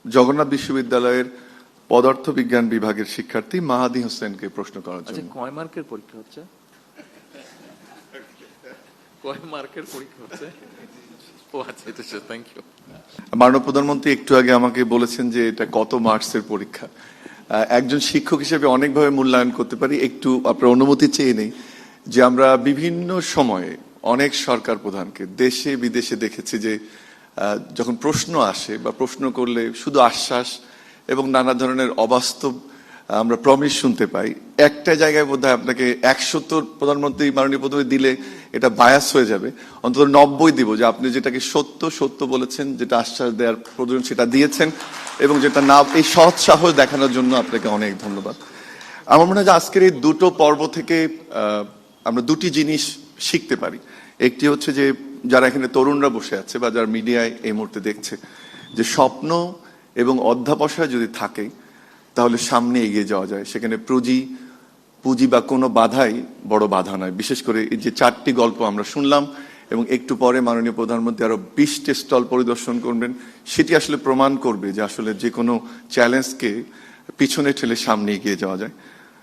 জগন্নাথ বিশ্ববিদ্যালয়ের পদার্থ বিজ্ঞান বিভাগের শিক্ষার্থী মাহাদি হোসেনকে প্রশ্ন করার জন্য। কয় মার্কের পরীক্ষা হচ্ছে? কয় মার্কের পরীক্ষা হচ্ছে? ও আচ্ছা, এটা থ্যাংক ইউ। মাননীয় প্রধানমন্ত্রী একটু আগে আমাকে বলেছেন যে এটা কত মার্কসের পরীক্ষা। একজন শিক্ষক হিসেবে অনেকভাবে মূল্যায়ন করতে পারি, একটু আপনার অনুমতি চেয়ে নেই যে আমরা বিভিন্ন সময়ে অনেক সরকার প্রধানকে দেশে বিদেশে দেখেছি যে যখন প্রশ্ন আসে বা প্রশ্ন করলে শুধু আশ্বাস এবং নানা ধরনের অবাস্তব আমরা প্রমিস শুনতে পাই। একটা জায়গায় বোধহয় আপনাকে 170 প্রধানমন্ত্রী মাননীয় প্রধানমন্ত্রী দিলে এটা বায়াস হয়ে যাবে, অন্তত 90 দিব যে আপনি যেটাকে সত্য সত্য বলেছেন, যেটা আশ্বাস দেওয়ার প্রয়োজন সেটা দিয়েছেন, এবং যেটা না, এই সৎ সাহস দেখানোর জন্য আপনাকে অনেক ধন্যবাদ। আমার মনে হয় যে আজকের এই দুটো পর্ব থেকে আমরা দুটি জিনিস শিখতে পারি। একটি হচ্ছে যে যারা এখানে তরুণরা বসে আছে বা যারা মিডিয়ায় এই মুহূর্তে দেখছে, যে স্বপ্ন এবং অধ্যাবসায় যদি থাকে তাহলে সামনে এগিয়ে যাওয়া যায়। সেখানে পুঁজি বা কোনো বাধাই বড় বাধা নয়। বিশেষ করে এই যে 4টি গল্প আমরা শুনলাম এবং একটু পরে মাননীয় প্রধানমন্ত্রী আরো 20টি স্টল পরিদর্শন করবেন, সেটি আসলে প্রমাণ করবে যে আসলে যে কোনো চ্যালেঞ্জকে পিছনে ঠেলে সামনে এগিয়ে যাওয়া যায়।